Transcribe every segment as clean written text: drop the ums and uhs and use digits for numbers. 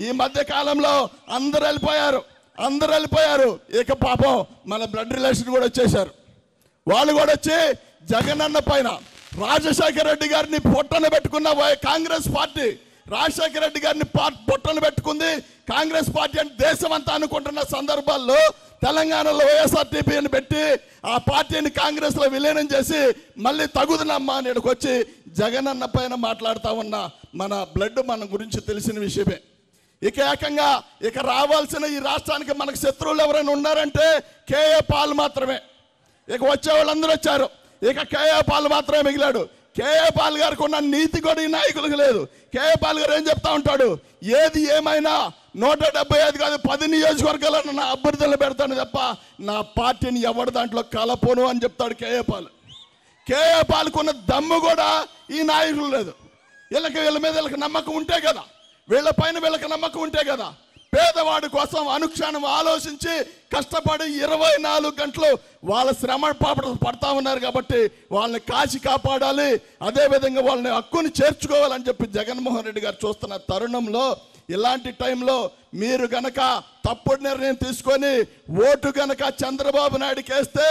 ఈ మధ్య కాలంలో అందరూ వెళ్ళిపోయారు. ఇక పాపం మన బ్లడ్ రిలేషన్ కూడా వచ్చేసారు. వాళ్ళు కూడా వచ్చి జగనన్న పైన రాజశేఖర రెడ్డి గారిని పొట్టన పెట్టుకున్న కాంగ్రెస్ పార్టీ, రాజశేఖర రెడ్డి గారిని పొట్టన పెట్టుకుంది కాంగ్రెస్ పార్టీ అని దేశం అంతా అనుకుంటున్న సందర్భాల్లో తెలంగాణలో వైఎస్ఆర్టీపీని పెట్టి ఆ పార్టీని కాంగ్రెస్లో విలీనం చేసి మళ్ళీ తగుదనమ్మా అని వచ్చి జగనన్న పైన మాట్లాడుతూ ఉన్న మన బ్లడ్ మన గురించి తెలిసిన విషయమే. ఇక ఏకంగా ఇక రావాల్సిన ఈ రాష్ట్రానికి మనకు శత్రువులు ఎవరైనా ఉన్నారంటే కేఏ పాల్ మాత్రమే. ఇక వచ్చే వాళ్ళందరూ వచ్చారు, ఇక కేఏ పాల్ మాత్రమే మిగిలాడు. కేఏ పాల్ గారికి ఉన్న నీతి కూడా ఈ నాయకులకు లేదు. కేఏ పాల్ గారు ఏం చెప్తా ఉంటాడు, ఏది ఏమైనా 175 కాదు 10 నియోజకవర్గాలను నా అభ్యర్థులు పెడతాను తప్ప నా పార్టీని ఎవరి దాంట్లో కలపోను అని చెప్తాడు కేఏ పాల్. కేఏ పాల్కున్న దమ్ము కూడా ఈ నాయకులు లేదు. వీళ్ళ మీద వీళ్ళకి నమ్మకం ఉంటే కదా, వీళ్ళ పైన వీళ్ళకి నమ్మకం ఉంటే కదా పేదవాడి కోసం అనుక్షణం ఆలోచించి కష్టపడి 24 గంటలు వాళ్ళ శ్రమ పడతా ఉన్నారు. కాబట్టి వాళ్ళని కాచి కాపాడాలి, అదేవిధంగా వాళ్ళని హక్కుని చేర్చుకోవాలని చెప్పి జగన్మోహన్ రెడ్డి గారు చూస్తున్న తరుణంలో ఇలాంటి టైంలో మీరు గనక తప్పుడు నిర్ణయం తీసుకొని ఓటు గనక చంద్రబాబు నాయుడుకి వేస్తే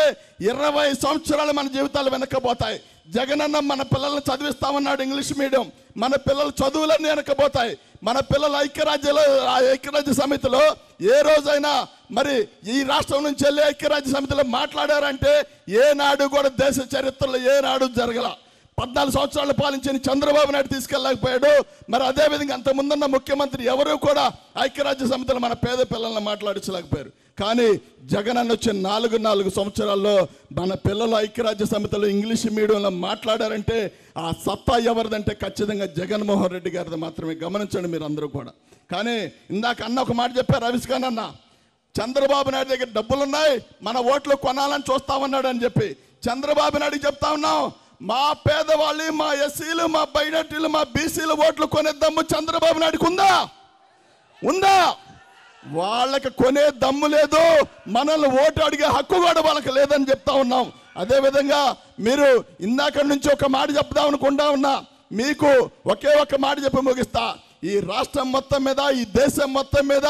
20 సంవత్సరాలు మన జీవితాలు వెనక్కపోతాయి. జగనన్న మన పిల్లల్ని చదివిస్తామన్నాడు ఇంగ్లీష్ మీడియం, మన పిల్లల చదువులన్నీ వెనకపోతాయి. మన పిల్లల ఐక్యరాజ్య సమితిలో ఏ రోజైనా మరి ఈ రాష్ట్రం నుంచి వెళ్ళి ఐక్యరాజ్య సమితిలో మాట్లాడారంటే ఏనాడు కూడా దేశ చరిత్రలో ఏనాడు జరగల. 14 సంవత్సరాలు పాలించిన చంద్రబాబు నాయుడు తీసుకెళ్ళలేకపోయాడు. మరి అదేవిధంగా అంత ముందున్న ముఖ్యమంత్రి ఎవరు కూడా ఐక్యరాజ్య సమితిలో మన పేద పిల్లల్ని మాట్లాడించలేకపోయారు. కానీ జగన్ అన్న వచ్చిన 4 సంవత్సరాల్లో మన పిల్లలు ఐక్యరాజ్య సమితిలో ఇంగ్లీష్ మీడియంలో మాట్లాడారంటే ఆ సత్తా ఎవరిదంటే ఖచ్చితంగా జగన్మోహన్ రెడ్డి గారిది మాత్రమే. గమనించండి మీరు అందరూ కూడా. కానీ ఇందాక అన్న ఒక మాట చెప్పారు, రవిస్కాన్ అన్న, చంద్రబాబు నాయుడు దగ్గర డబ్బులున్నాయి మన ఓట్లు కొనాలని చూస్తామన్నాడు అని చెప్పి చంద్రబాబు నాయుడు చెప్తా ఉన్నాం, మా పేదవాళ్ళు, మా ఎస్సీలు, మా మైనార్టీలు, మా బీసీలు ఓట్లు కొనే దమ్ము చంద్రబాబు నాయుడుకు ఉందా? వాళ్ళకి కొనే దమ్ము లేదు, మనల్ని ఓటు అడిగే హక్కు కూడా వాళ్ళకి లేదని చెప్తా ఉన్నాం. అదేవిధంగా మీరు ఇందాక నుంచి ఒక మాట చెప్దాం అనుకుంటా ఉన్నా, మీకు ఒకే ఒక మాట చెప్పి ముగిస్తా. ఈ రాష్ట్రం మొత్తం మీద, ఈ దేశం మొత్తం మీద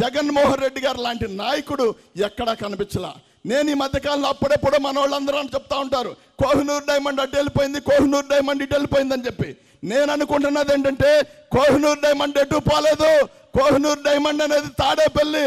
జగన్మోహన్ రెడ్డి గారు లాంటి నాయకుడు ఎక్కడా కనిపించలా. నేను ఈ మధ్యకాలంలో అప్పుడెప్పుడు మన వాళ్ళందరూ అని చెప్తా ఉంటారు, కోహినూర్ డైమండ్ అడ్డు వెళ్ళిపోయింది, కోహినూర్ డైమండ్ ఇటు వెళ్ళిపోయిందని చెప్పి. నేను అనుకుంటున్నది ఏంటంటే కోహినూర్ డైమండ్ ఎటు పోలేదు. కోహినూర్ డైమండ్ అనేది తాడేపల్లి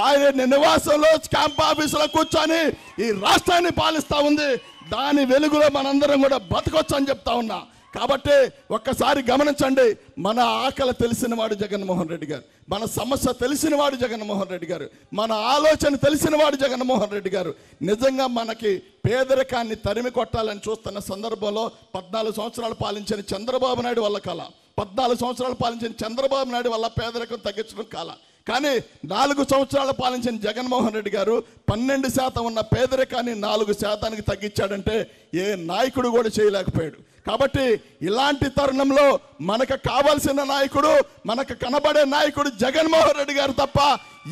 ఆయన నివాసంలో క్యాంప్ ఆఫీసులో కూర్చొని ఈ రాష్ట్రాన్ని పాలిస్తూ ఉంది. దాని వెలుగులో మనందరం కూడా బతకొచ్చు అని చెప్తా ఉన్నా. కాబట్టి ఒక్కసారి గమనించండి, మన ఆకలి తెలిసిన వాడు జగన్మోహన్ రెడ్డి గారు, మన సమస్య తెలిసిన వాడు జగన్మోహన్ రెడ్డి గారు, మన ఆలోచన తెలిసిన వాడు జగన్మోహన్ రెడ్డి గారు. నిజంగా మనకి పేదరికాన్ని తరిమి కొట్టాలని చూస్తున్న సందర్భంలో 14 సంవత్సరాలు పాలించిన చంద్రబాబు నాయుడు వల్ల కాల, 14 సంవత్సరాలు పాలించిన చంద్రబాబు నాయుడు వల్ల పేదరికం తగ్గించడం కాల. కానీ 4 సంవత్సరాలు పాలించిన జగన్మోహన్ రెడ్డి గారు 12% ఉన్న పేదరికాన్ని 4% తగ్గించాడంటే ఏ నాయకుడు కూడా చేయలేకపోయాడు. కాబట్టి ఇలాంటి తరుణంలో మనకు కావాల్సిన నాయకుడు, మనకు కనబడే నాయకుడు జగన్మోహన్ రెడ్డి గారు తప్ప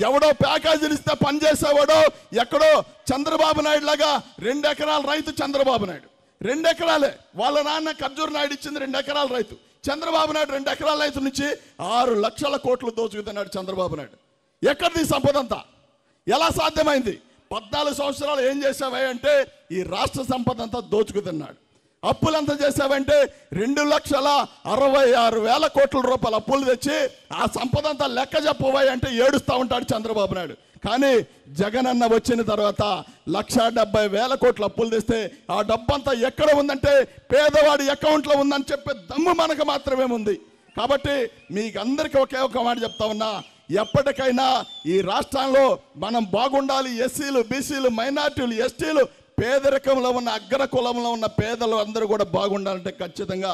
ఎవడో ప్యాకేజీలు ఇస్తే పనిచేసేవాడో ఎక్కడో చంద్రబాబు నాయుడు లాగా 2 ఎకరాల రైతు చంద్రబాబు నాయుడు, 2 ఎకరాలే. వాళ్ళ నాన్న ఖర్జూర్ నాయుడు ఇచ్చింది 2 ఎకరాల రైతు. చంద్రబాబు నాయుడు 2 ఎకరాల రైతు నుంచి 6 లక్షల కోట్లు దోచుకుతున్నాడు చంద్రబాబు నాయుడు. ఎక్కడిది సంపద అంతా? ఎలా సాధ్యమైంది? 14 సంవత్సరాలు ఏం చేసావే అంటే ఈ రాష్ట్ర సంపద అంతా దోచుకుతున్నాడు. అప్పులు ఎంత చేసావంటే 2,66,000 కోట్ల రూపాయలు అప్పులు తెచ్చి ఆ సంపద అంతా లెక్క చెప్పబోయి అంటే ఏడుస్తూ ఉంటాడు చంద్రబాబు నాయుడు. కానీ జగన్ అన్న వచ్చిన తర్వాత 1,70,000 కోట్ల అప్పులు తెస్తే ఆ డబ్బంతా ఎక్కడ ఉందంటే పేదవాడి అకౌంట్లో ఉందని చెప్పే దమ్ము మనకు మాత్రమే ఉంది. కాబట్టి మీకు అందరికీ ఒకే ఒక మాట చెప్తా ఉన్నా, ఎప్పటికైనా ఈ రాష్ట్రంలో మనం బాగుండాలి. ఎస్సీలు, బీసీలు, మైనార్టీలు, ఎస్టీలు, పేదరికంలో ఉన్న అగ్ర కులంలో ఉన్న పేదలు అందరూ కూడా బాగుండాలంటే ఖచ్చితంగా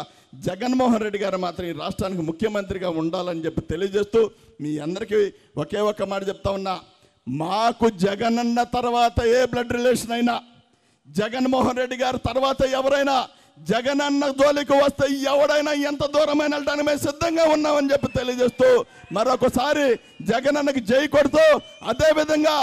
జగన్మోహన్ రెడ్డి గారు మాత్రం ఈ రాష్ట్రానికి ముఖ్యమంత్రిగా ఉండాలని చెప్పి తెలియజేస్తూ మీ అందరికీ ఒకే ఒక మాట చెప్తా ఉన్నా, మాకు జగనన్న తర్వాత ఏ బ్లడ్ రిలేషన్ అయినా, జగన్మోహన్ రెడ్డి గారు తర్వాత ఎవరైనా జగనన్న జోలికి వస్తే ఎవడైనా ఎంత దూరమైన వెళ్ళడానికి మేము సిద్ధంగా ఉన్నామని చెప్పి తెలియజేస్తూ మరొకసారి జగనన్నకి జై కొడుతూ, అదేవిధంగా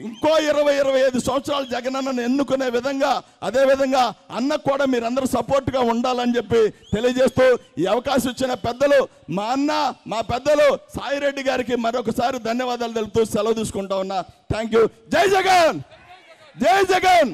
ఇంకో 20-25 సంవత్సరాలు జగనన్నను ఎన్నుకునే విధంగా, అదేవిధంగా అన్నకు కూడా మీరందరూ సపోర్ట్గా ఉండాలని చెప్పి తెలియజేస్తూ, ఈ అవకాశం ఇచ్చిన పెద్దలు మా అన్న, మా పెద్దలు సాయిరెడ్డి గారికి మరొకసారి ధన్యవాదాలు తెలుపుతూ సెలవు తీసుకుంటా ఉన్నా. Thank you. జై జగన్, జై జగన్.